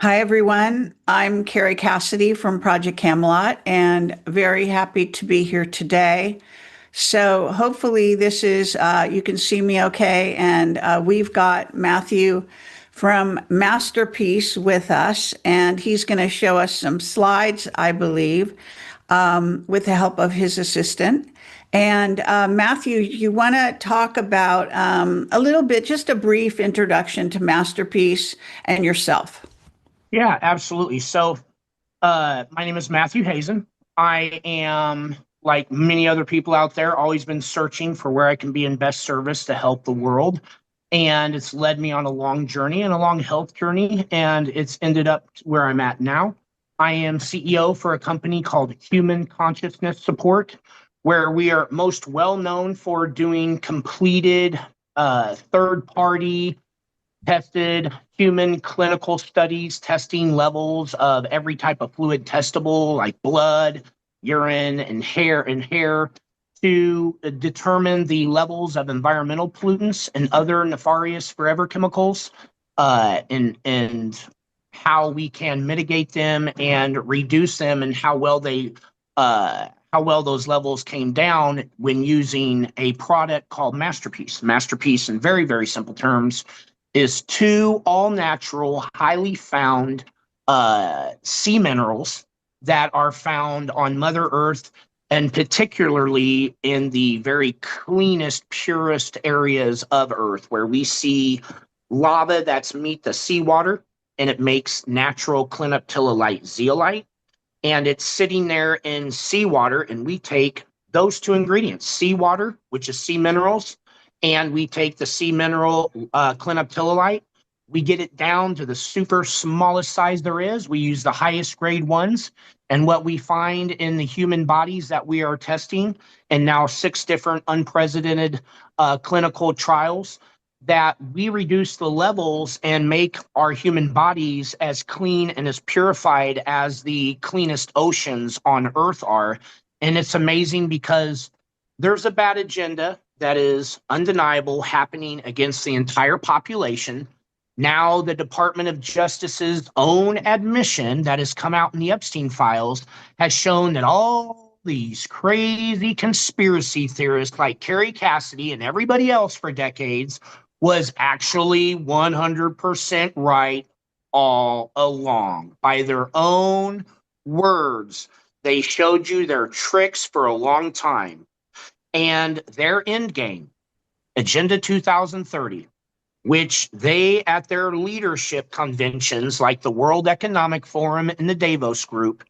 Hi, everyone. I'm Kerry Cassidy from Project Camelot and very happy to be here today. So, hopefully, this is, you can see me okay. And we've got Matthew from Masterpiece with us, and he's going to show us some slides, I believe, with the help of his assistant. And Matthew, you want to talk about a little bit, just a brief introduction to Masterpiece and yourself. Yeah, absolutely. My name is Matthew Hazen. I am, like many other people out there, always been searching for where I can be in best service to help the world. And it's led me on a long journey and a long health journey, and it's ended up where I'm at now. I am CEO for a company called Human Consciousness Support, where we are most well known for doing completed third party tested human clinical studies testing levels of every type of fluid testable like blood, urine, and hair to determine the levels of environmental pollutants and other nefarious forever chemicals, and how we can mitigate them and reduce them, and how well those levels came down when using a product called Masterpiece. Masterpiece, in very, very simple terms, is two all-natural, highly found sea minerals that are found on Mother Earth, and particularly in the very cleanest, purest areas of Earth, where we see lava that's meet the seawater, and it makes natural clinoptilolite zeolite, and it's sitting there in seawater, and we take those two ingredients, seawater, which is sea minerals, and we take the sea mineral clinoptilolite. We get it down to the super smallest size there is. We use the highest grade ones. And what we find in the human bodies that we are testing, and now 6 different unprecedented clinical trials, that we reduce the levels and make our human bodies as clean and as purified as the cleanest oceans on Earth are. And it's amazing because there's a bad agenda that is undeniable happening against the entire population. Now, the Department of Justice's own admission that has come out in the Epstein files has shown that all these crazy conspiracy theorists like Kerry Cassidy and everybody else for decades was actually 100% right all along. By their own words, they showed you their tricks for a long time. And their end game, Agenda 2030, which they at their leadership conventions like the World Economic Forum and the Davos Group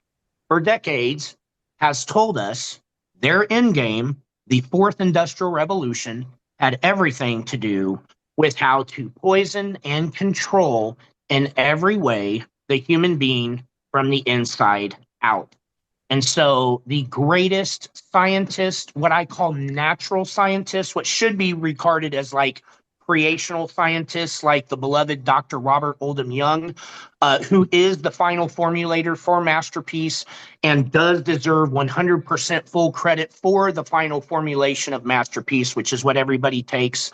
for decades has told us their end game, the fourth industrial revolution, had everything to do with how to poison and control in every way the human being from the inside out. And so the greatest scientists, what I call natural scientists, what should be regarded as like creational scientists, like the beloved Dr. Robert Oldham Young, who is the final formulator for Masterpiece and does deserve 100% full credit for the final formulation of Masterpiece, which is what everybody takes.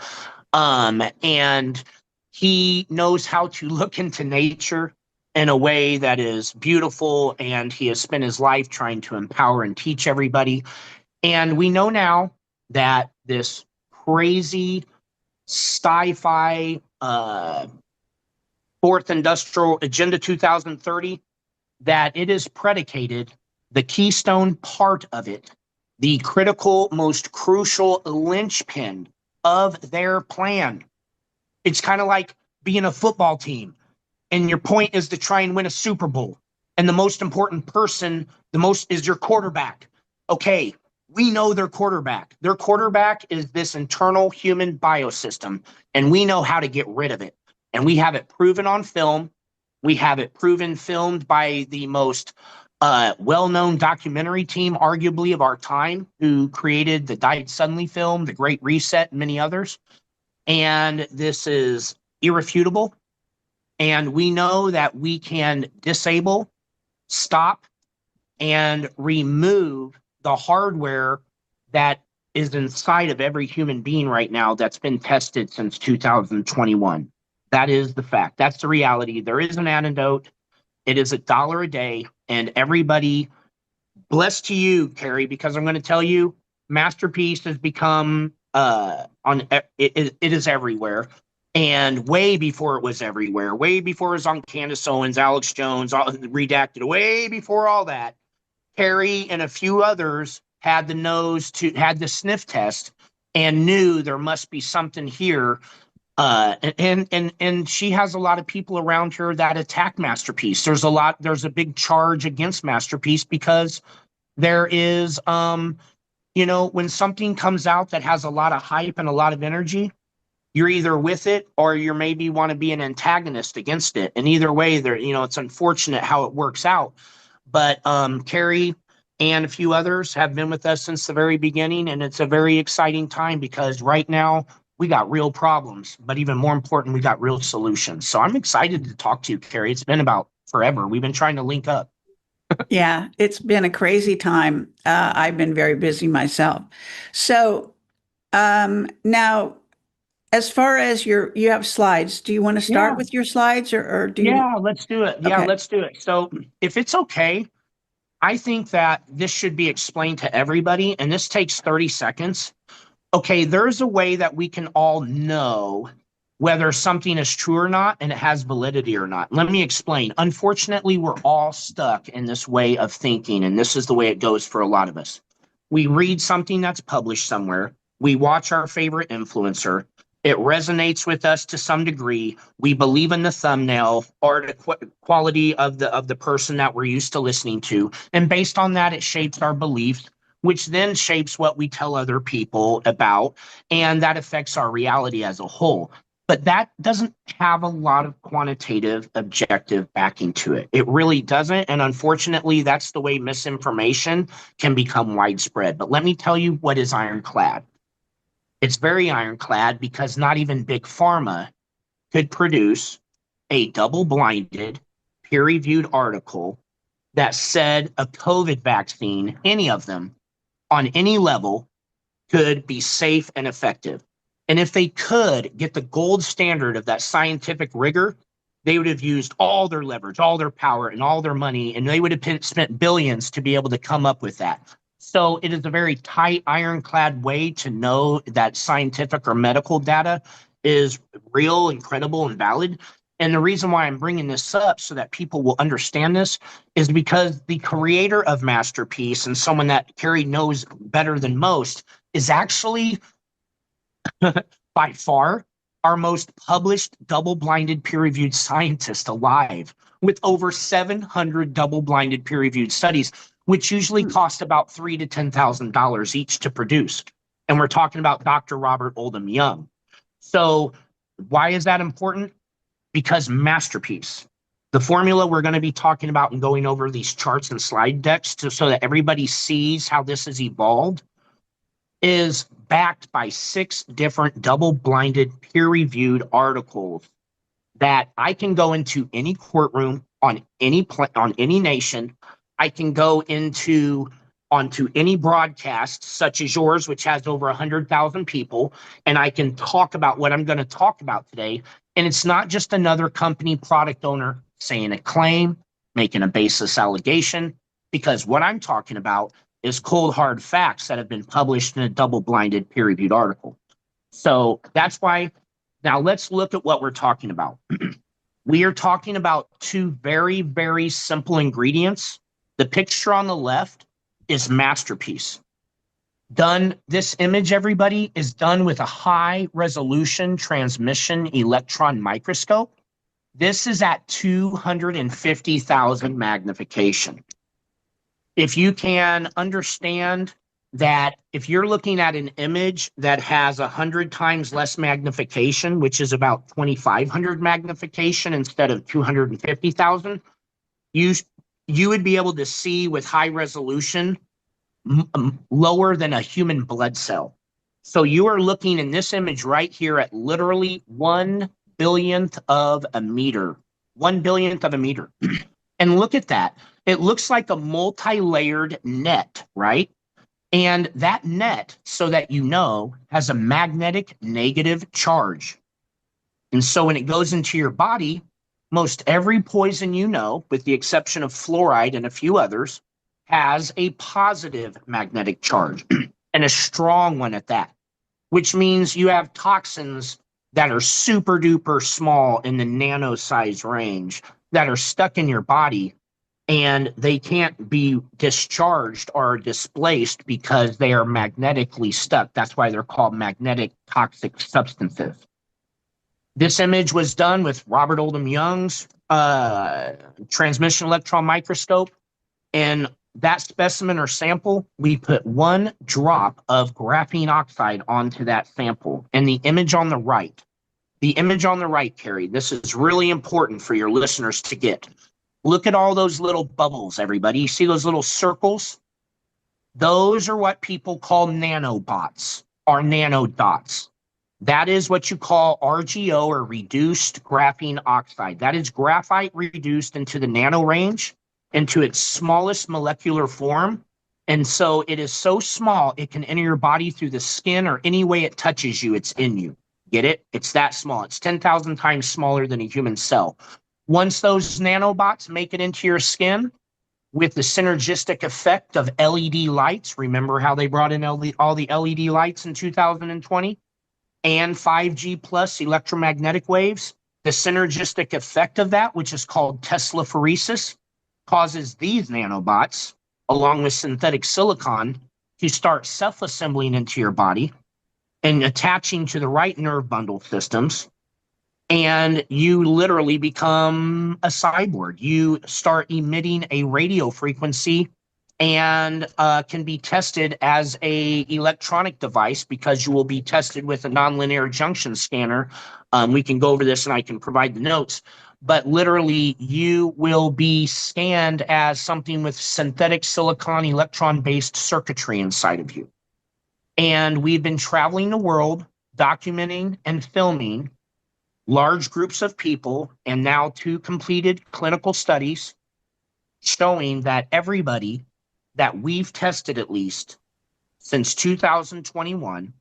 And he knows how to look into nature in a way that is beautiful, and he has spent his life trying to empower and teach everybody. And we know now that this crazy sci-fi fourth industrial agenda 2030, that it is predicated, the keystone part of it, the critical, most crucial linchpin of their plan. It's kind of like being a football team, and your point is to try and win a Super Bowl. And the most important person, the most is your quarterback. Okay, we know their quarterback. Their quarterback is this internal human biosystem, and we know how to get rid of it. And we have it proven on film. We have it proven filmed by the most well-known documentary team, arguably, of our time, who created the Died Suddenly film, The Great Reset, and many others. And this is irrefutable. And we know that we can disable, stop, and remove the hardware that is inside of every human being right now that's been tested since 2021. That is the fact. That's the reality. There is an antidote. It is $1 a day, and everybody, blessed to you, Kerry, because I'm going to tell you, Masterpiece has become it is everywhere. And way before it was everywhere, way before it was on Candace Owens, Alex Jones, redacted, way before all that, Kerry and a few others had had the sniff test and knew there must be something here. And she has a lot of people around her that attack Masterpiece. There's a big charge against Masterpiece because there is, when something comes out that has a lot of hype and a lot of energy, you're either with it or you maybe want to be an antagonist against it. And either way, it's unfortunate how it works out. But Kerry and a few others have been with us since the very beginning, and it's a very exciting time because right now we got real problems, but even more important, we got real solutions. So I'm excited to talk to you, Kerry. It's been about forever. We've been trying to link up. Yeah, it's been a crazy time. I've been very busy myself. So now, as far as you have slides, do you want to start Yeah, with your slides or do you? yeah, let's do it. Yeah, Okay. let's do it. So if it's okay, I think that this should be explained to everybody, and this takes 30 seconds. Okay, there's a way that we can all know whether something is true or not and it has validity or not. Let me explain. Unfortunately, we're all stuck in this way of thinking, and this is the way it goes for a lot of us. We read something that's published somewhere, we watch our favorite influencer, it resonates with us to some degree, we believe in the thumbnail or the quality of the person that we're used to listening to, and based on that, it shapes our beliefs, which then shapes what we tell other people about, and that affects our reality as a whole. But that doesn't have a lot of quantitative, objective backing to it. It really doesn't. And unfortunately, that's the way misinformation can become widespread. But let me tell you what is ironclad. It's very ironclad because not even Big Pharma could produce a double-blinded, peer-reviewed article that said a COVID vaccine, any of them, on any level, could be safe and effective. And if they could get the gold standard of that scientific rigor, they would have used all their leverage, all their power, and all their money, and they would have spent billions to be able to come up with that. So it is a very tight, ironclad way to know that scientific or medical data is real and credible and valid. And the reason why I'm bringing this up so that people will understand this is because the creator of Masterpiece and someone that Kerry knows better than most is actually by far our most published double-blinded peer-reviewed scientist alive, with over 700 double-blinded peer-reviewed studies, which usually cost about $3,000 to $10,000 each to produce. And we're talking about Dr. Robert Oldham Young. So why is that important? Because Masterpiece, the formula we're going to be talking about and going over these charts and slide decks so that everybody sees how this has evolved, is backed by 6 different double-blinded peer-reviewed articles that I can go into any courtroom on any nation. I can go onto any broadcast such as yours, which has over 100,000 people, and I can talk about what I'm going to talk about today. And it's not just another company product owner saying a claim, making a baseless allegation, because what I'm talking about is cold, hard facts that have been published in a double-blinded peer-reviewed article. So that's why, now let's look at what we're talking about. We are talking about 2 very, very simple ingredients. The picture on the left is Masterpiece. This image, everybody, is done with a high-resolution transmission electron microscope. This is at 250,000 magnification. If you can understand that if you're looking at an image that has 100 times less magnification, which is about 2,500 magnification instead of 250,000, you would be able to see with high resolution lower than a human blood cell. So you are looking in this image right here at literally 1 billionth of a meter. 1 billionth of a meter. And look at that. It looks like a multi-layered net, right? And that net, so that you know, has a magnetic negative charge. And so when it goes into your body, Most every poison you know, with the exception of fluoride and a few others, has a positive magnetic charge and a strong one at that, which means you have toxins that are super duper small in the nano size range that are stuck in your body, and they can't be discharged or displaced because they are magnetically stuck. That's why they're called magnetic toxic substances. This image was done with Robert Oldham Young's transmission electron microscope. And that specimen or sample, we put 1 drop of graphene oxide onto that sample. And the image on the right, Kerry, this is really important for your listeners to get. Look at all those little bubbles, everybody. You see those little circles? Those are what people call nanobots or nanodots. That is what you call RGO, or reduced graphene oxide. That is graphite reduced into the nano range, into its smallest molecular form. And so it is so small, it can enter your body through the skin, or any way it touches you, it's in you. Get it? It's that small. It's 10,000 times smaller than a human cell. Once those nanobots make it into your skin, with the synergistic effect of LED lights, remember how they brought in all the LED lights in 2020? And 5G plus electromagnetic waves, the synergistic effect of that, which is called Teslaphoresis, causes these nanobots, along with synthetic silicon, to start self-assembling into your body and attaching to the right nerve bundle systems. And you literally become a cyborg. You start emitting a radio frequency and can be tested as a electronic device, because you will be tested with a nonlinear junction scanner. We can go over this and I can provide the notes, but literally you will be scanned as something with synthetic silicon electron-based circuitry inside of you. And we've been traveling the world, documenting and filming large groups of people, and now 2 completed clinical studies showing that everybody that we've tested, at least since 2021,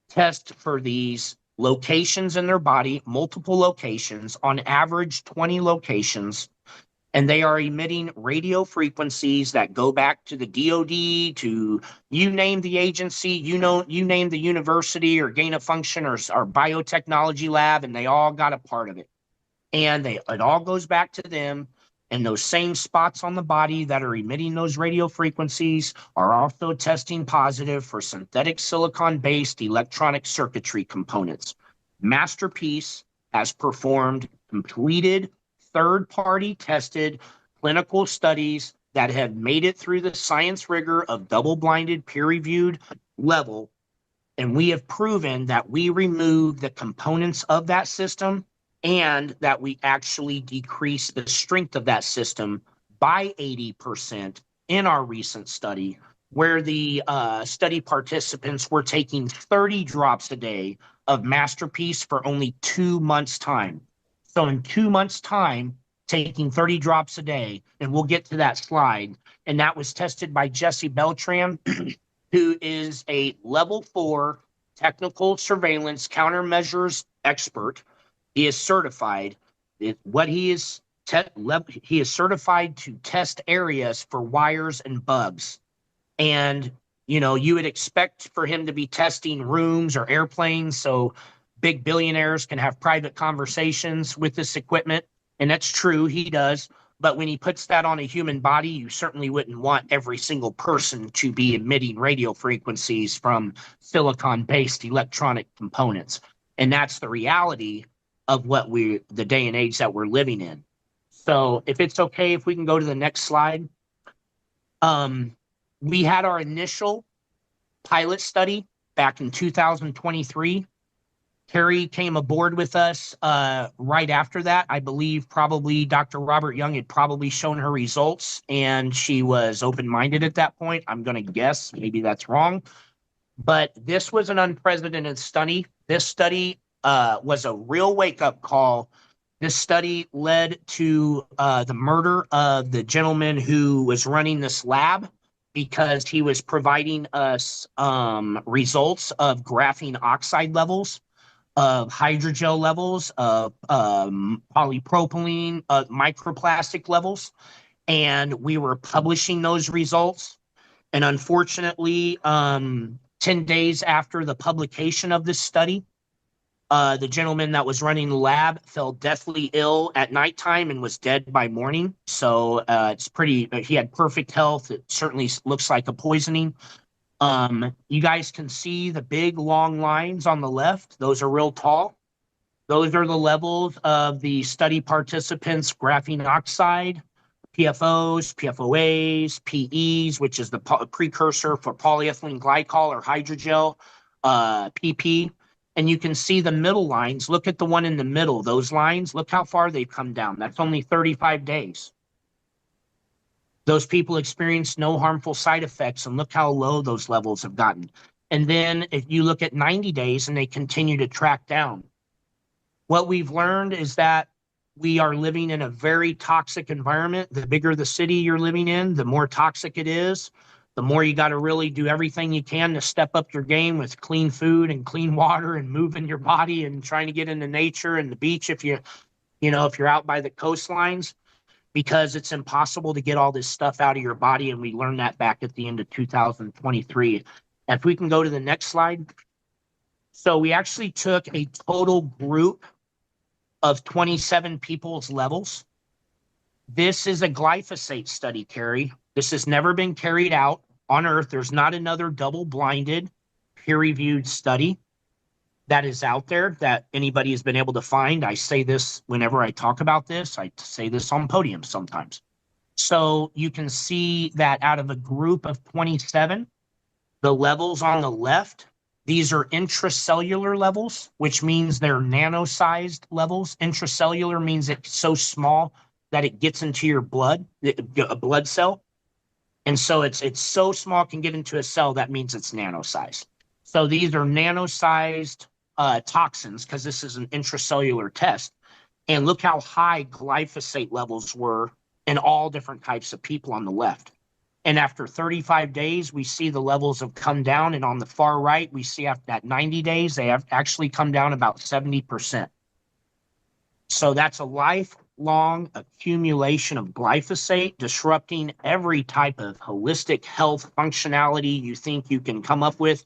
test for these locations in their body, multiple locations, on average 20 locations, and they are emitting radio frequencies that go back to the DoD, to you name the agency, you name the university or gain of function or biotechnology lab, and they all got a part of it. And it all goes back to them. And those same spots on the body that are emitting those radio frequencies are also testing positive for synthetic silicon-based electronic circuitry components. Masterpiece has performed completed, third-party tested clinical studies that have made it through the science rigor of double-blinded, peer-reviewed level. And we have proven that we remove the components of that system, and that we actually decrease the strength of that system by 80% in our recent study, where the study participants were taking 30 drops a day of Masterpiece for only 2 months' time. So in 2 months' time, taking 30 drops a day, and we'll get to that slide, and that was tested by Jesse Beltran, who is a level 4 technical surveillance countermeasures expert. He is certified. He is certified to test areas for wires and bugs. And, you would expect for him to be testing rooms or airplanes so big billionaires can have private conversations with this equipment. And that's true, he does. But when he puts that on a human body, you certainly wouldn't want every single person to be emitting radio frequencies from silicon-based electronic components. And that's the reality of the day and age that we're living in. So if it's okay, if we can go to the next slide. We had our initial pilot study back in 2023. Kerry came aboard with us right after that. I believe probably Dr. Robert Young had probably shown her results, and she was open-minded at that point. I'm going to guess, maybe that's wrong. But this was an unprecedented study. This study was a real wake-up call. This study led to the murder of the gentleman who was running this lab, because he was providing us results of graphene oxide levels of hydrogel levels, of polypropylene, microplastic levels, and we were publishing those results. And unfortunately, 10 days after the publication of this study, the gentleman that was running the lab fell deathly ill at nighttime and was dead by morning. So it's pretty, he had perfect health. It certainly looks like a poisoning. You guys can see the big long lines on the left. Those are real tall. Those are the levels of the study participants' graphene oxide, PFOs, PFOAs, PEs, which is the precursor for polyethylene glycol or hydrogel, PP. And you can see the middle lines. Look at the one in the middle. Those lines, look how far they've come down. That's only 35 days. Those people experienced no harmful side effects, and look how low those levels have gotten. And then if you look at 90 days and they continue to track down, what we've learned is that we are living in a very toxic environment. The bigger the city you're living in, the more toxic it is. The more you got to really do everything you can to step up your game with clean food and clean water and moving your body and trying to get into nature and the beach if you're out by the coastlines, because it's impossible to get all this stuff out of your body. And we learned that back at the end of 2023. And if we can go to the next slide. So we actually took a total group of 27 people's levels. This is a glyphosate study, Kerry. This has never been carried out on Earth. There's not another double-blinded, peer-reviewed study that is out there that anybody has been able to find. I say this whenever I talk about this. I say this on podiums sometimes. So you can see that out of a group of 27, the levels on the left, these are intracellular levels, which means they're nano-sized levels. Intracellular means it's so small that it gets into your blood, a blood cell. And so it's so small it can get into a cell. That means it's nano-sized. So these are nano-sized toxins, because this is an intracellular test. And look how high glyphosate levels were in all different types of people on the left. And after 35 days, we see the levels have come down. And on the far right, we see after that 90 days, they have actually come down about 70%. So that's a lifelong accumulation of glyphosate, disrupting every type of holistic health functionality you think you can come up with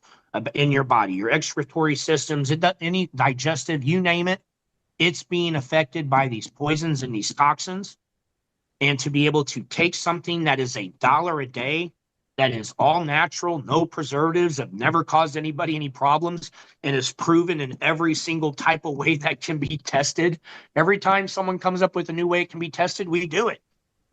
in your body, your excretory systems, any digestive, you name it, it's being affected by these poisons and these toxins. And to be able to take something that is $1 a day, that is all natural, no preservatives, have never caused anybody any problems, and is proven in every single type of way that can be tested. Every time someone comes up with a new way it can be tested, we do it.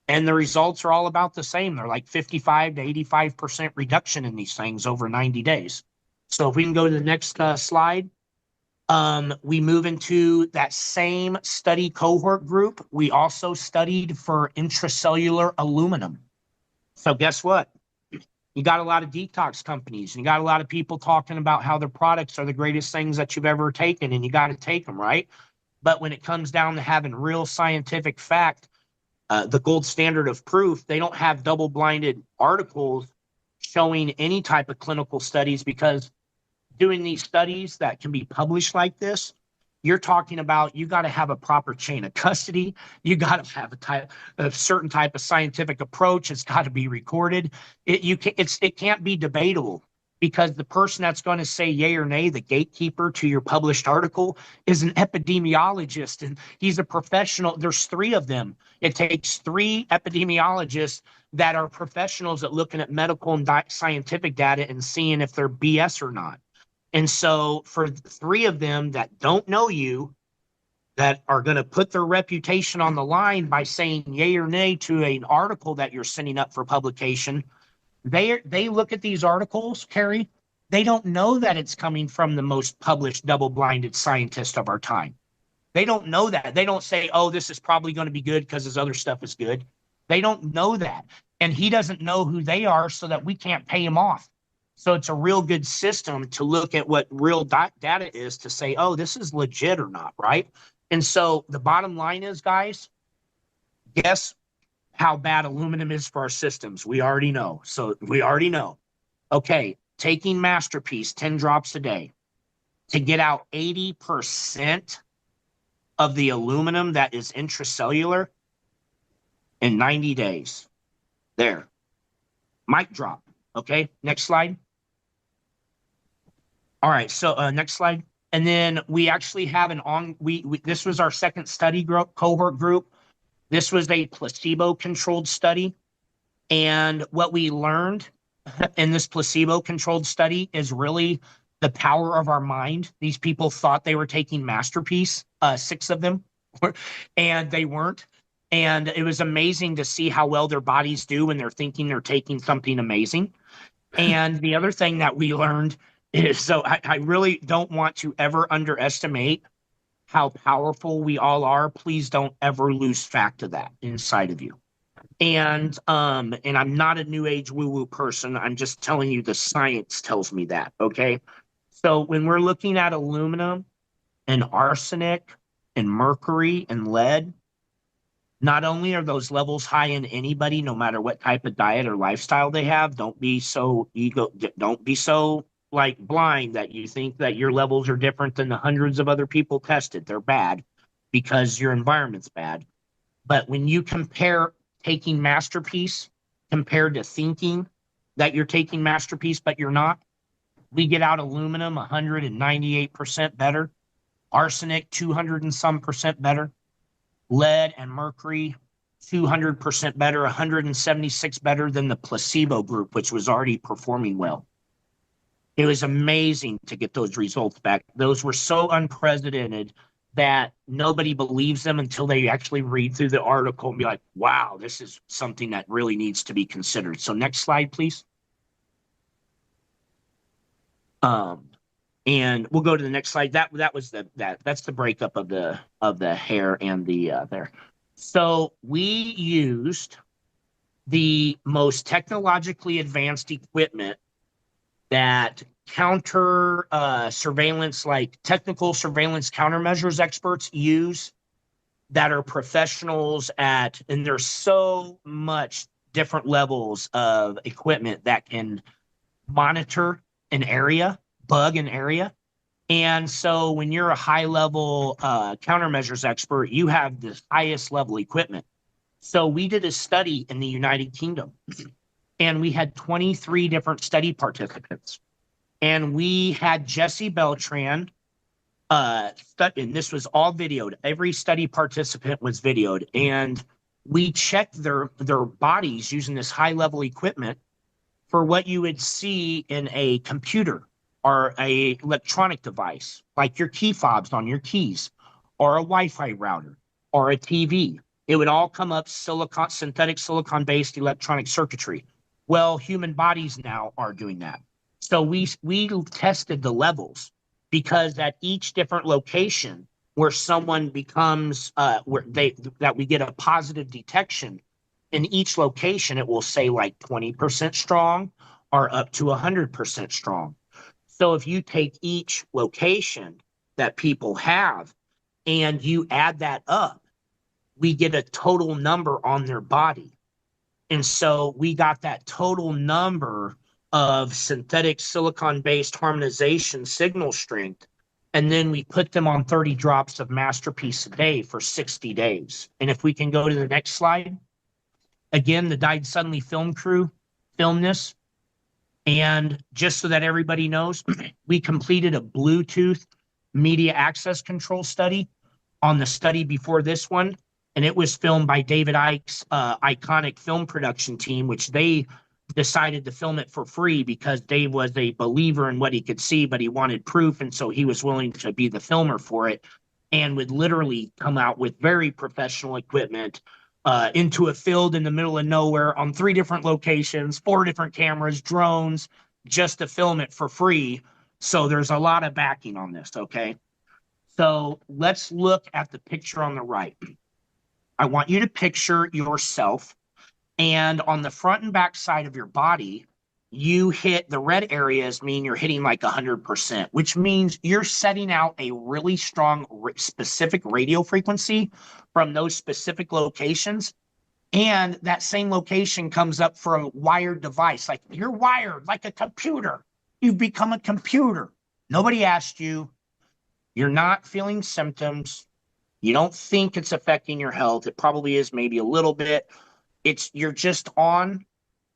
And the results are all about the same. They're like 55 to 85% reduction in these things over 90 days. So if we can go to the next slide. We move into that same study cohort group. We also studied for intracellular aluminum. So guess what? You got a lot of detox companies, and you got a lot of people talking about how their products are the greatest things that you've ever taken, and you got to take them, right? But when it comes down to having real scientific fact, the gold standard of proof, they don't have double-blinded articles showing any type of clinical studies, because doing these studies that can be published like this, you're talking about you got to have a proper chain of custody. You got to have a certain type of scientific approach. It's got to be recorded. It can't be debatable, because the person that's going to say yay or nay, the gatekeeper to your published article, is an epidemiologist, and he's a professional. There's 3 of them. It takes 3 epidemiologists that are professionals at looking at medical and scientific data and seeing if they're BS or not. And so for 3 of them that don't know you, that are going to put their reputation on the line by saying yay or nay to an article that you're sending up for publication, they look at these articles, Kerry, they don't know that it's coming from the most published double-blinded scientist of our time. They don't know that. They don't say, oh, this is probably going to be good because his other stuff is good. They don't know that. And he doesn't know who they are, so that we can't pay him off. So it's a real good system to look at what real data is to say, oh, this is legit or not, right? And so the bottom line is, guys, guess how bad aluminum is for our systems? We already know. So we already know. Okay, taking Masterpiece, 10 drops a day. to get out 80% of the aluminum that is intracellular in 90 days. There. Mic drop. Okay, next slide. All right, so next slide. And then we actually have this was our second study cohort group. This was a placebo-controlled study. And what we learned in this placebo-controlled study is really the power of our mind. These people thought they were taking Masterpiece, 6 of them, and they weren't. And it was amazing to see how well their bodies do when they're thinking they're taking something amazing. And the other thing that we learned is, so I really don't want to ever underestimate how powerful we all are. Please don't ever lose fact of that inside of you. And I'm not a new age woo-woo person. I'm just telling you the science tells me that, okay? So when we're looking at aluminum and arsenic and mercury and lead, not only are those levels high in anybody, no matter what type of diet or lifestyle they have, don't be so like blind that you think that your levels are different than the hundreds of other people tested. They're bad because your environment's bad. But when you compare taking Masterpiece compared to thinking that you're taking Masterpiece, but you're not, we get out aluminum 198% better, arsenic 200 and some percent better, lead and mercury 200% better, 176 better than the placebo group, which was already performing well. It was amazing to get those results back. Those were so unprecedented that nobody believes them until they actually read through the article and be like, wow, this is something that really needs to be considered. So next slide, please. And we'll go to the next slide. That's the breakup of the hair and the there. So we used the most technologically advanced equipment that counter surveillance, like technical surveillance countermeasures experts use, that are professionals at, and there's so much different levels of equipment that can monitor an area, bug an area. And so when you're a high level countermeasures expert, you have the highest level equipment. So we did a study in the United Kingdom, and we had 23 different study participants. And we had Jesse Beltran, and this was all videoed. Every study participant was videoed. And we checked their bodies using this high-level equipment for what you would see in a computer or a electronic device, like your key fobs on your keys, or a Wi-Fi router, or a TV. It would all come up synthetic silicon-based electronic circuitry. Well, human bodies now are doing that. So we tested the levels, because at each different location where someone becomes that we get a positive detection, in each location it will say like 20% strong or up to 100% strong. So if you take each location that people have and you add that up, we get a total number on their body. And so we got that total number of synthetic silicon-based harmonization signal strength, and then we put them on 30 drops of Masterpiece a day for 60 days. And if we can go to the next slide. Again, the Died Suddenly film crew filmed this. And just so that everybody knows, we completed a Bluetooth media access control study on the study before this one. And it was filmed by David Icke's iconic film production team, which they decided to film it for free because Dave was a believer in what he could see, but he wanted proof. And so he was willing to be the filmer for it, and would literally come out with very professional equipment into a field in the middle of nowhere on 3 different locations, 4 different cameras, drones, just to film it for free. So there's a lot of backing on this, okay? So let's look at the picture on the right. I want you to picture yourself, and on the front and back side of your body, you hit the red areas, mean you're hitting like 100%, which means you're setting out a really strong specific radio frequency from those specific locations. And that same location comes up for a wired device. Like, you're wired like a computer. You've become a computer. Nobody asked you. You're not feeling symptoms. You don't think it's affecting your health. It probably is, maybe a little bit. You're just on,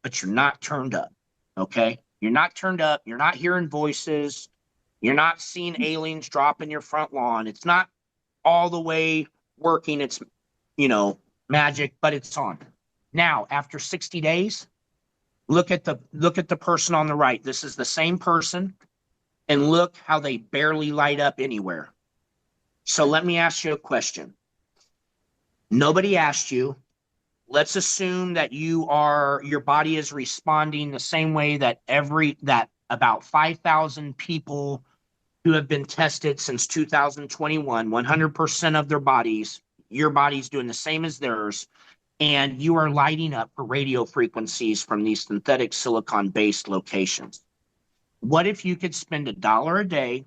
but you're not turned up. Okay. You're not turned up. You're not hearing voices. You're not seeing aliens drop in your front lawn. It's not all the way working. It's, magic, but it's on. Now, after 60 days, look at the person on the right. This is the same person, and look how they barely light up anywhere. So let me ask you a question. Nobody asked you. Let's assume that your body is responding the same way that about 5,000 people who have been tested since 2021, 100% of your body's doing the same as theirs, and you are lighting up for radio frequencies from these synthetic silicon-based locations. What if you could spend $1 a day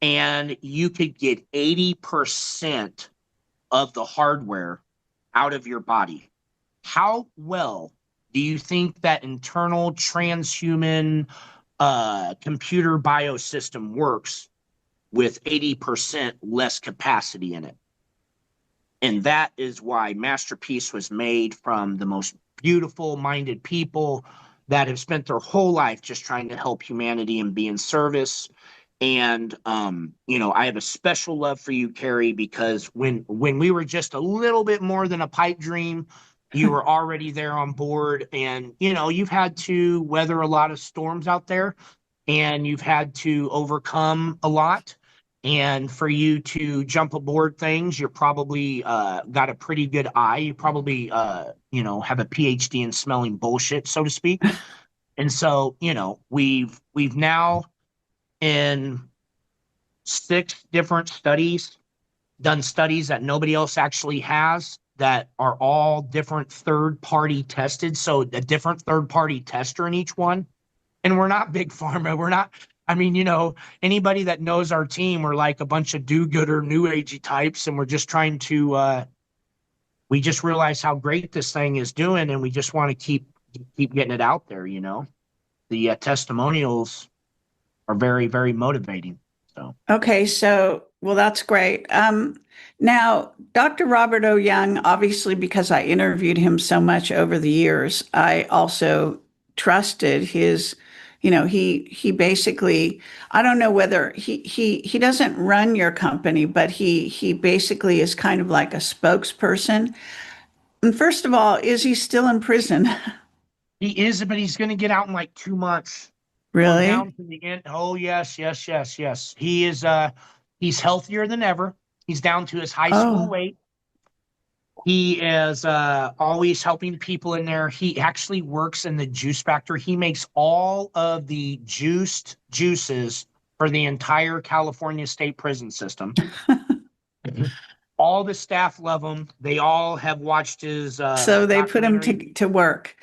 and you could get 80% of the hardware out of your body? How well do you think that internal transhuman computer biosystem works with 80% less capacity in it? And that is why Masterpiece was made from the most beautiful minded people that have spent their whole life just trying to help humanity and be in service. And I have a special love for you, Kerry, because when we were just a little bit more than a pipe dream, you were already there on board. And you've had to weather a lot of storms out there, and you've had to overcome a lot. And for you to jump aboard things, you're probably got a pretty good eye. You probably have a PhD in smelling bullshit, so to speak. And so we've now, in 6 different studies, done studies that nobody else actually has, that are all different third-party tested. So a different third-party tester in each one. And we're not big pharma. We're not, anybody that knows our team, we're like a bunch of do-gooder, new agey types. And we're just trying to, we just realize how great this thing is doing. And we just want to keep getting it out there. The testimonials are very, very motivating. So. Okay, so, well, that's great. Now, Dr. Robert O. Young, obviously, because I interviewed him so much over the years, I also trusted his, he basically, I don't know whether he doesn't run your company, but he basically is kind of like a spokesperson. And first of all, is he still in prison? He is, but he's going to get out in like 2 months. We're Really? down to the end. Oh, yes, yes, yes, yes. He is, he's healthier than ever. He's down to his high school Oh, weight. He is always helping people in there. He actually works in the juice factory. He makes all of the juices for the entire California state prison system. All the staff love him. They all have watched his so they put him documentary. to work.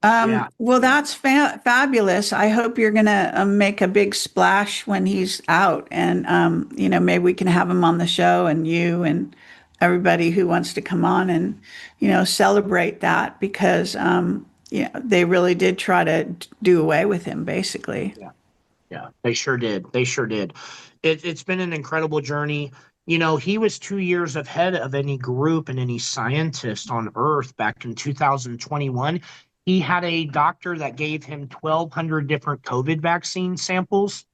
Yeah, Well, yeah. that's fabulous. I hope you're going to make a big splash when he's out. And, maybe we can have him on the show, and you and everybody who wants to come on and, celebrate that, because, they really did try to do away with him, basically. Yeah. Yeah, they sure did. They sure did. It's been an incredible journey. He was 2 years ahead of any group and any scientist on Earth back in 2021. He had a doctor that gave him 1,200 different COVID vaccine samples,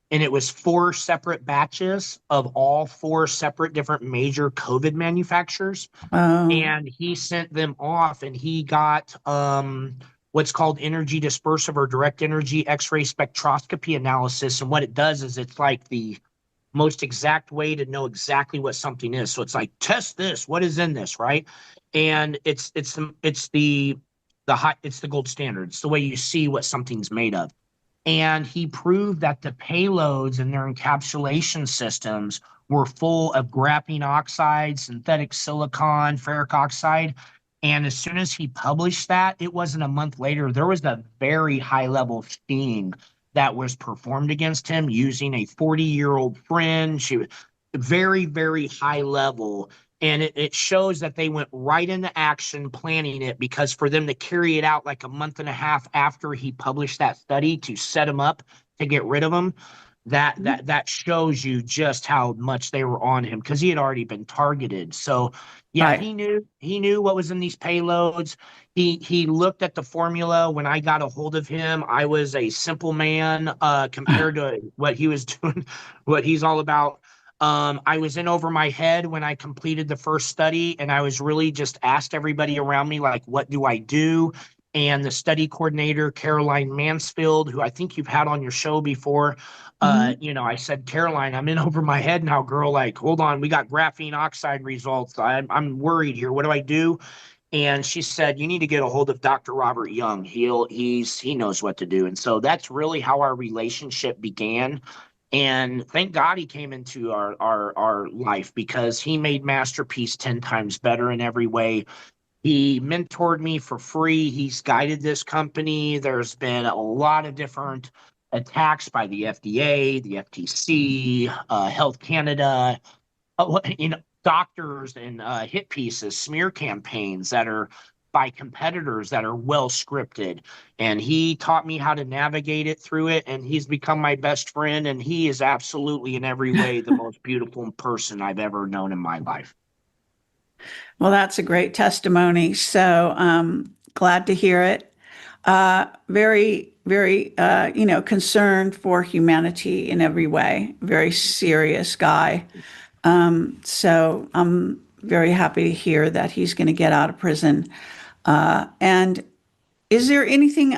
and it was 4 separate batches of all 4 separate different major COVID manufacturers. Oh, And he sent them off, and he got what's called energy dispersive or direct energy X-ray spectroscopy analysis. And what it does is it's like the most exact way to know exactly what something is. So it's like, test this, what is in this, right? And it's the gold standard. It's the way you see what something's made of. And he proved that the payloads and their encapsulation systems were full of graphene oxide, synthetic silicon, ferric oxide. And as soon as he published that, it wasn't a month later, there was a very high level sting that was performed against him using a 40-year-old friend. She was very, very high level. And it shows that they went right into action planning it, because for them to carry it out like a month and a half after he published that study to set him up to get rid of him that shows you just how much they were on him because he had already been targeted. So yeah, Right. he knew what was in these payloads. He looked at the formula. When I got a hold of him, I was a simple man compared to what he was doing, what he's all about. I was in over my head when I completed the first study, and I was really just asked everybody around me, like, what do I do? And the study coordinator, Caroline Mansfield, who I think you've had on your show before, Mhm. I said, Caroline, I'm in over my head now, girl. Like, hold on, we got graphene oxide results. I'm worried here. What do I do? And she said, you need to get a hold of Dr. Robert Young. He knows what to do. And so that's really how our relationship began. And thank God he came into our life because he made Masterpiece 10 times better in every way. He mentored me for free. He's guided this company. There's been a lot of different attacks by the FDA, the FTC, Health Canada, doctors and hit pieces, smear campaigns that are by competitors that are well scripted. And he taught me how to navigate it through it. And he's become my best friend. And he is absolutely in every way the most beautiful person I've ever known in my life. Well, that's a great testimony. So glad to hear it. Very, very, concerned for humanity in every way. Very serious guy. So I'm very happy to hear that he's going to get out of prison. And is there anything,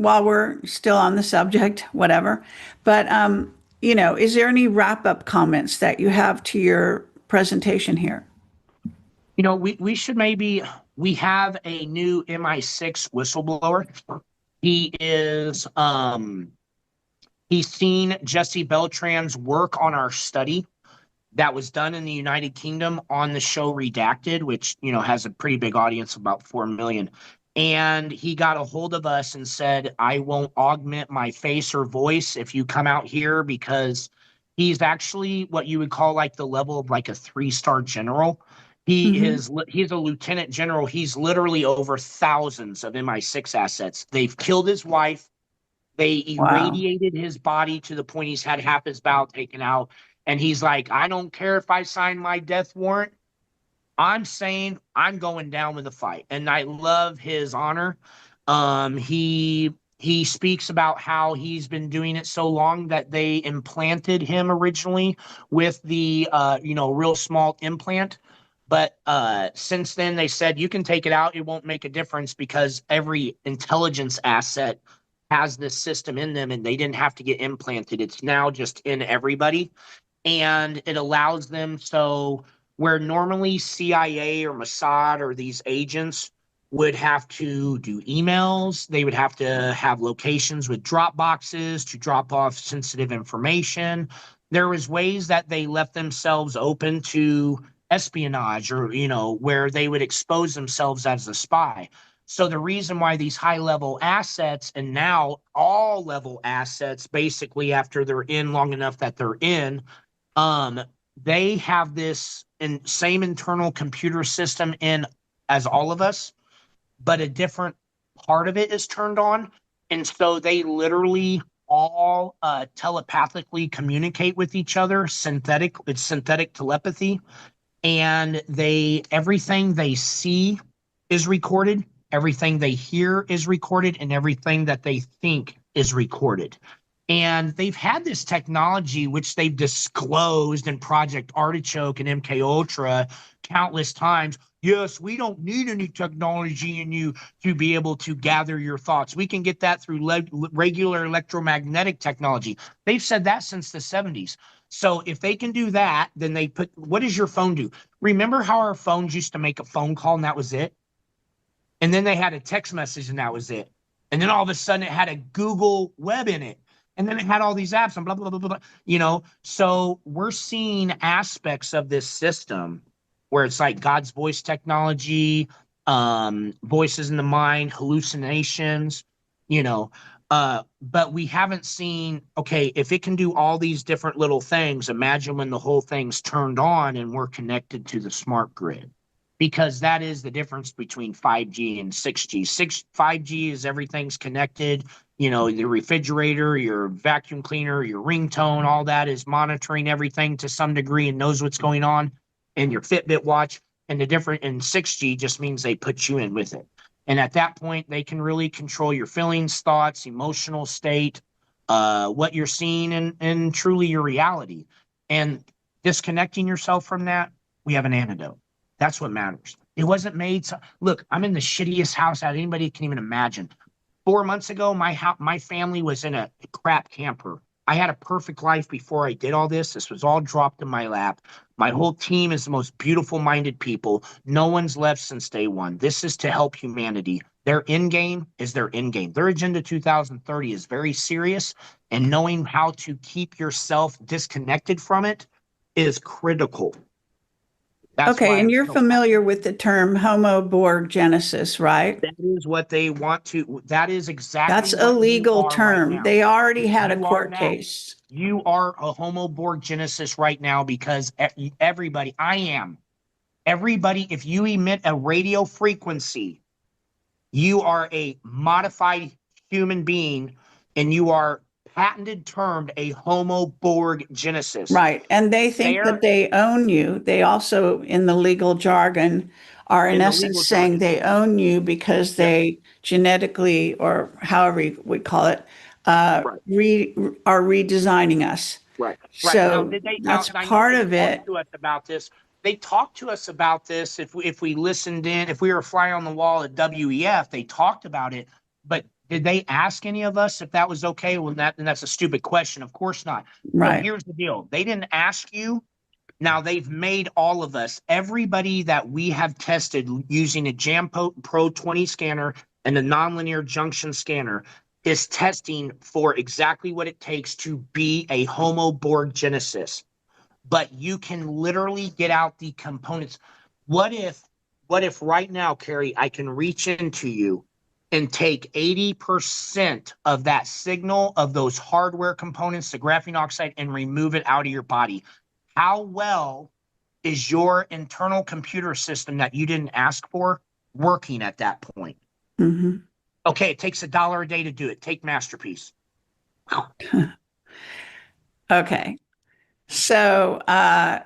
while we're still on the subject, whatever, but, is there any wrap up comments that you have to your presentation here? We should maybe we have a new MI6 whistleblower. He is he's seen Jesse Beltran's work on our study that was done in the United Kingdom on the show Redacted, which has a pretty big audience, about 4 million. And he got a hold of us and said, I won't augment my face or voice if you come out here because he's actually what you would call like the level of like a 3-star general. Hmm. He's a lieutenant general. He's literally over thousands of MI6 assets. They've killed his wife. They Wow. irradiated his body to the point he's had half his bowel taken out. And he's like, I don't care if I sign my death warrant. I'm saying I'm going down with the fight. And I love his honor. He speaks about how he's been doing it so long that they implanted him originally with the real small implant. But since then they said you can take it out, it won't make a difference because every intelligence asset has this system in them and they didn't have to get implanted. It's now just in everybody. And it allows them so where normally CIA or Mossad or these agents would have to do emails, they would have to have locations with drop boxes to drop off sensitive information. There was ways that they left themselves open to espionage or where they would expose themselves as a spy. So the reason why these high level assets and now all level assets, basically after they're in long enough that they're in, um, they have this same internal computer system in as all of us, but a different part of it is turned on. And so they literally all telepathically communicate with each other. It's synthetic telepathy. And everything they see is recorded, everything they hear is recorded, and everything that they think is recorded. And they've had this technology, which they've disclosed in Project Artichoke and MK Ultra countless times. Yes, we don't need any technology in you to be able to gather your thoughts. We can get that through regular electromagnetic technology. They've said that since the 70s. So if they can do that, then what does your phone do? Remember how our phones used to make a phone call and that was it? And then they had a text message and that was it. And then all of a sudden it had a Google web in it. And then it had all these apps and blah, blah, blah, blah, blah. So we're seeing aspects of this system where it's like God's voice technology, voices in the mind, hallucinations, you know. But we haven't seen, okay, if it can do all these different little things, imagine when the whole thing's turned on and we're connected to the smart grid. because that is the difference between 5G and 6G. 5G is everything's connected. You know, the refrigerator, your vacuum cleaner, your ringtone, all that is monitoring everything to some degree and knows what's going on. And your Fitbit watch. And the different in 6G just means they put you in with it. And at that point, they can really control your feelings, thoughts, emotional state, what you're seeing, and truly your reality. And disconnecting yourself from that, we have an antidote. That's what matters. It wasn't made. Look, I'm in the shittiest house that anybody can even imagine. 4 months ago, my family was in a crap camper. I had a perfect life before I did all this. This was all dropped in my lap. My whole team is the most beautiful minded people. No one's left since day one. This is to help humanity. Their end game is their end game. Their Agenda 2030 is very serious, and knowing how to keep yourself disconnected from it is critical. That's Okay, why and you're familiar with the term homoborgenesis, right? that is what they want to. That is exactly That's a what you legal are right term. now. They already had a You are court now. case. You are a homoborgenesis right now because everybody, I am. Everybody, if you emit a radio frequency, you are a modified human being and you are patented termed a homoborgenesis. Right. And they think that There they own you. They also, in the legal jargon, are in in the essence legal saying jargon. they own you because Yep. they genetically, or however you would call it, Right. are redesigning us. Right. Right. Now, So did they? Now, that's I know part they of talked it. to us about this. They talked to us about this. If we listened in, if we were a fly on the wall at WEF, they talked about it. But did they ask any of us if that was okay? Well, that's a stupid question. Of course not. So Right. here's the deal: they didn't ask you. Now they've made all of us, everybody that we have tested using a Jam Pro 20 scanner and the nonlinear junction scanner is testing for exactly what it takes to be a homoborgenesis. But you can literally get out the components. What if, what if right now, Kerry, I can reach into you and take 80% of that signal of those hardware components, the graphene oxide, and remove it out of your body? How well is your internal computer system that you didn't ask for working at that point? Hmm. Okay, it takes $1 a day to do it. Take Masterpiece. Okay. So I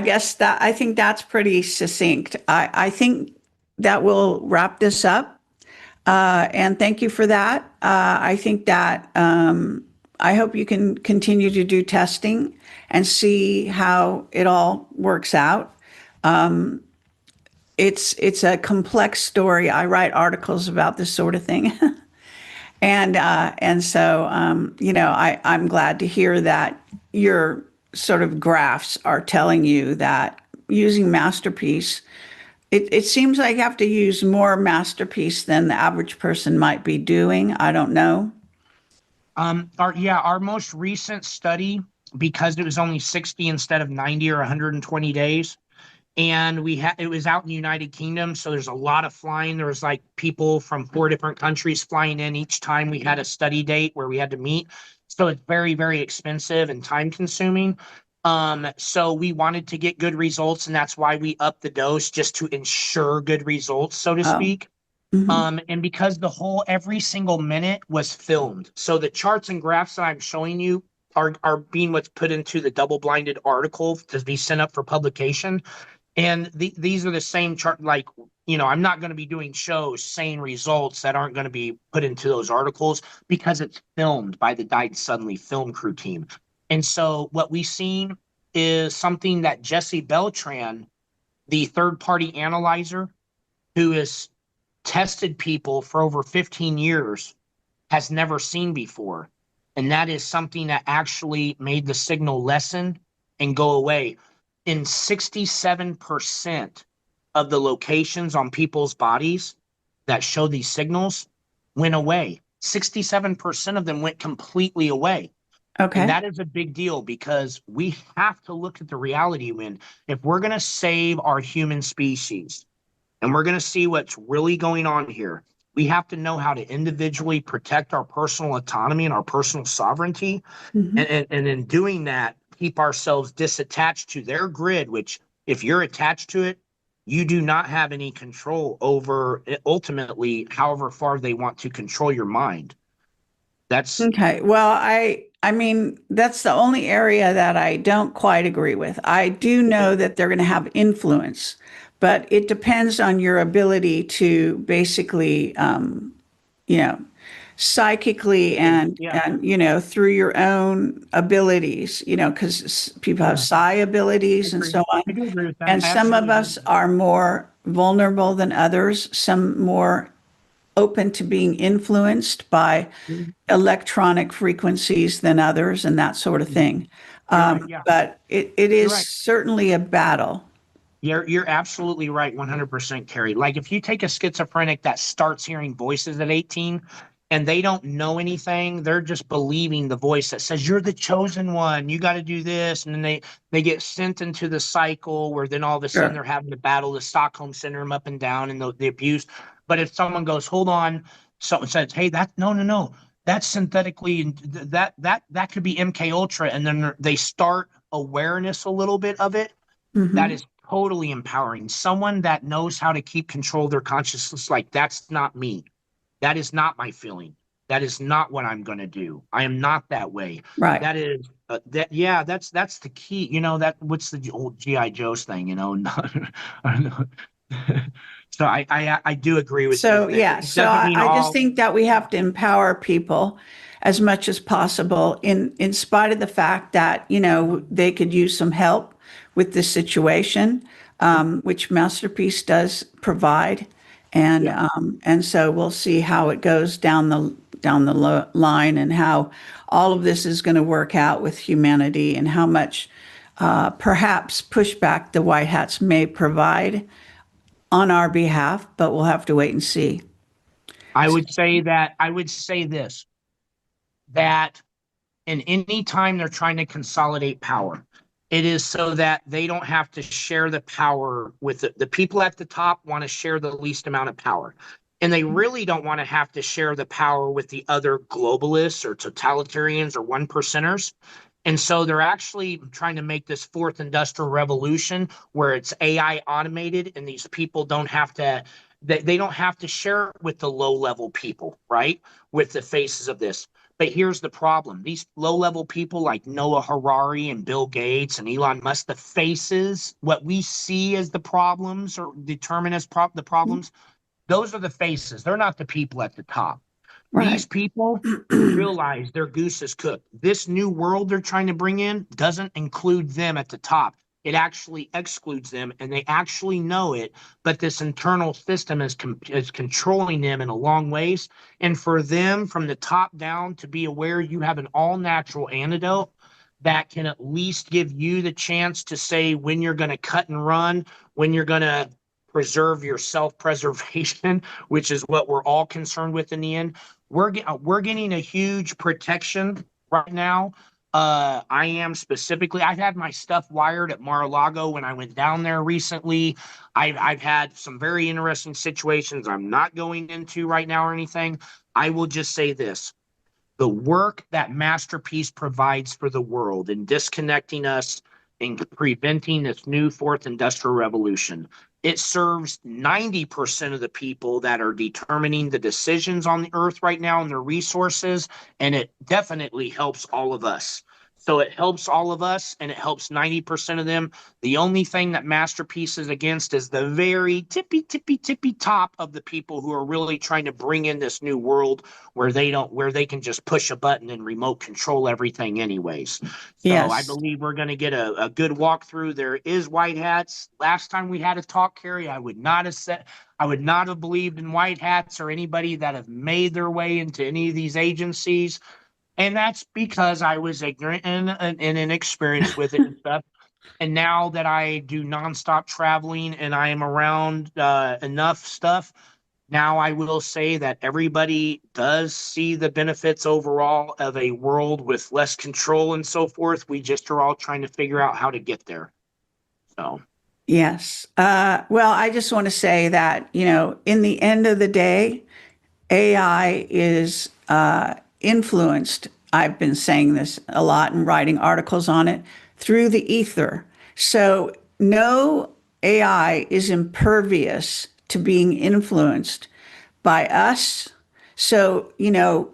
guess that I think that's pretty succinct. I think that will wrap this up. And thank you for that. I think that I hope you can continue to do testing and see how it all works out. It's a complex story. I write articles about this sort of thing, and so I'm glad to hear that your sort of graphs are telling you that using Masterpiece. It seems like you have to use more Masterpiece than the average person might be doing. I don't know. Our most recent study, because it was only 60 instead of 90 or 120 days, and it was out in the United Kingdom, so there's a lot of flying. There was like people from 4 different countries flying in each time we had a study date where we had to meet. So it's very, very expensive and time consuming. So we wanted to get good results, and that's why we upped the dose just to ensure good results, so to Oh. speak. Hmm. And because every single minute was filmed. So the charts and graphs that I'm showing you are being what's put into the double-blinded article to be sent up for publication. And these are the same chart, like, I'm not going to be doing shows saying results that aren't going to be put into those articles because it's filmed by the Died Suddenly film crew team. And so what we've seen is something that Jesse Beltran, the third-party analyzer who has tested people for over 15 years, has never seen before. And that is something that actually made the signal lessen and go away. In 67% of the locations on people's bodies that show these signals went away. 67% of them went completely away. And Okay. that is a big deal because we have to look at the reality when, if we're going to save our human species and we're going to see what's really going on here, we have to know how to individually protect our personal autonomy and our personal sovereignty. Hmm. And in doing that, keep ourselves disattached to their grid, which if you're attached to it, you do not have any control over ultimately, however far they want to control your mind. That's Okay. Well, I mean, that's the only area that I don't quite agree with. I do know that they're going to have influence, but it depends on your ability to basically, you know, psychically yeah, and through your own abilities, because people have yeah, psi I abilities and agree. so on. I do agree with that. And I some of absolutely agree us with that. are more vulnerable than others, some more open to being influenced by electronic frequencies than others and that sort of Mhm. thing. You're right. Yeah, But it you're is right. certainly a battle. You're absolutely right, 100%, Carrie. Like if you take a schizophrenic that starts hearing voices at 18 and they don't know anything, they're just believing the voice that says you're the chosen one, you got to do this, and then they get sent into the cycle where then all of a sudden Sure. they're having to battle the Stockholm syndrome up and down and the abuse. But if someone goes, hold on, someone says, hey, that no, that's synthetically and that could be MK Ultra, and then they start awareness a little bit of it, that Hmm. is totally empowering. Someone that knows how to keep control of their consciousness, like that's not me. That is not my feeling. That is not what I'm going to do. I am not that way. Right. That is that. Yeah, that's the key. That what's the old GI Joe's thing. So I do agree with you So, that yeah. it So doesn't I, mean I just all. think that we have to empower people as much as possible in spite of the fact that, they could use some help with this situation, which Masterpiece does provide. And Yeah. and so we'll see how it goes down the line and how all of this is going to work out with humanity and how much perhaps pushback the White Hats may provide on our behalf, but we'll have to wait and see. I would say this, that and any time they're trying to consolidate power, it is so that they don't have to share the power with the people at the top want to share the least amount of power. And they really don't want to have to share the power with the other globalists or totalitarians or one percenters. And so they're actually trying to make this fourth industrial revolution where it's AI automated and these people don't have to, they don't have to share it with the low level people, right? With the faces of this. But here's the problem. These low level people like Noah Harari and Bill Gates and Elon Musk, the faces, what we see as the problems or determine as the problems, those are the faces. They're not the people at the top. These Right. people realize their goose is cooked. This new world they're trying to bring in doesn't include them at the top. It actually excludes them, and they actually know it. But this internal system is controlling them in a long ways. And for them, from the top down, to be aware you have an all natural antidote that can at least give you the chance to say when you're going to cut and run, when you're going to preserve your self preservation, which is what we're all concerned with in the end. We're getting a huge protection right now. I am specifically. I've had my stuff wired at Mar-a-Lago when I went down there recently. I've had some very interesting situations I'm not going into right now or anything. I will just say this: the work that Masterpiece provides for the world in disconnecting us and preventing this new fourth industrial revolution. It serves 90% of the people that are determining the decisions on the earth right now and their resources, and it definitely helps all of us. So it helps all of us and it helps 90% of them. The only thing that Masterpiece is against is the very tippy top of the people who are really trying to bring in this new world where they can just push a button and remote control everything anyways. So I Yes. believe we're going to get a good walkthrough. There is white hats. Last time we had a talk, Carrie, I would not have believed in white hats or anybody that have made their way into any of these agencies. And that's because I was ignorant and inexperienced with it and stuff. And now that I do nonstop traveling and I am around enough stuff, now I will say that everybody does see the benefits overall of a world with less control and so forth. We just are all trying to figure out how to get there. So, Yes. Well, I just want to say that, in the end of the day, AI is influenced. I've been saying this a lot and writing articles on it through the ether. So no AI is impervious to being influenced by us. So,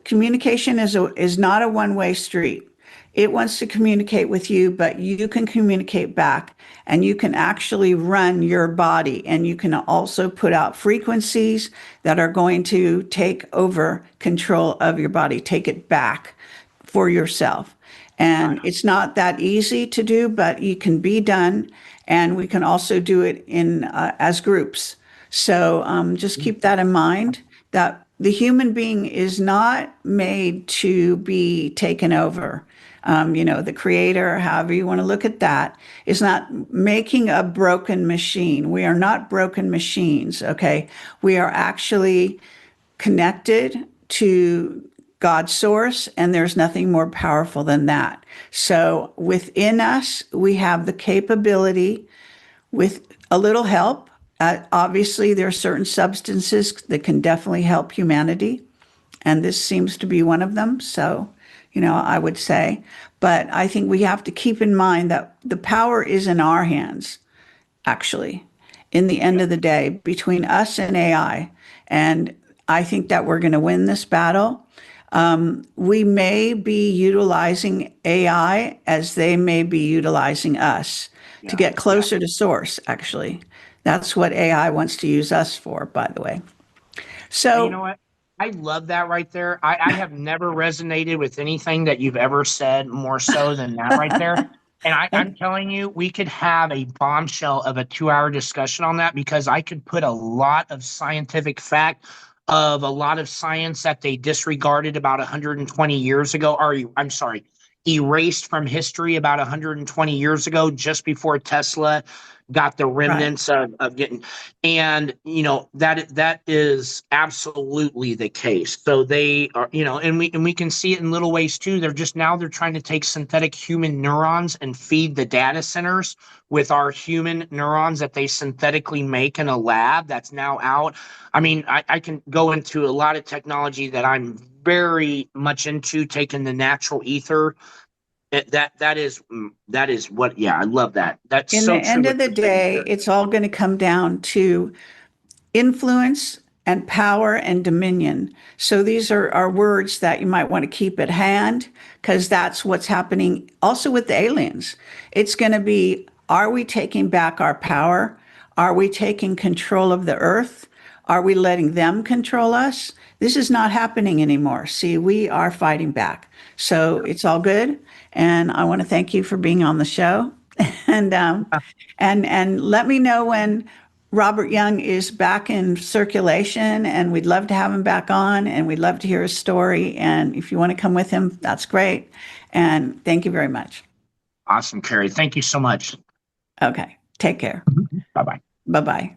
communication is not a one-way street. It wants to communicate with you, but you can communicate back, and you can actually run your body, and you can also put out frequencies that are going to take over control of your body, take it back for yourself. And it's not that easy to do, but it can be done. And we can also do it in as groups. So just keep that in mind, that the human being is not made to be taken over. The creator, however you want to look at that, is not making a broken machine. We are not broken machines, okay? We are actually connected to God's source, and there's nothing more powerful than that. So within us, we have the capability, with a little help. Obviously, there are certain substances that can definitely help humanity, and this seems to be one of them. So, I would say, but I think we have to keep in mind that the power is in our hands, actually, in the end of the day, between us and AI. And I think that we're going to win this battle. We may be utilizing AI as they may be utilizing us to get closer to source, actually. That's what AI wants to use us for, by the way. And you know So, what? I love that right there. I have never resonated with anything that you've ever said more so than that right there. And I'm telling you, we could have a bombshell of a 2-hour discussion on that, because I could put a lot of scientific fact of a lot of science that they disregarded about 120 years ago, or I'm sorry, erased from history about 120 years ago, just before Tesla got the right. remnants of getting, and that is absolutely the case. So they are, and we can see it in little ways too. They're trying to take synthetic human neurons and feed the data centers with our human neurons that they synthetically make in a lab that's now out. I mean, I can go into a lot of technology that I'm very much into, taking the natural ether. That is what, yeah, I love that. That's In the so true end what of the you're saying day, there. it's all going to come down to influence and power and dominion. So these are words that you might want to keep at hand, because that's what's happening also with the aliens. It's going to be, are we taking back our power? Are we taking control of the earth? Are we letting them control us? This is not happening anymore. See, we are fighting back. So it's all good. And I want to thank you for being on the show. And and let me know when Robert Young is back in circulation, and we'd love to have him back on, and we'd love to hear his story. And if you want to come with him, that's great. And thank you very much. Awesome, Kerry. Thank you so much. Okay, take care. Bye bye. Bye bye.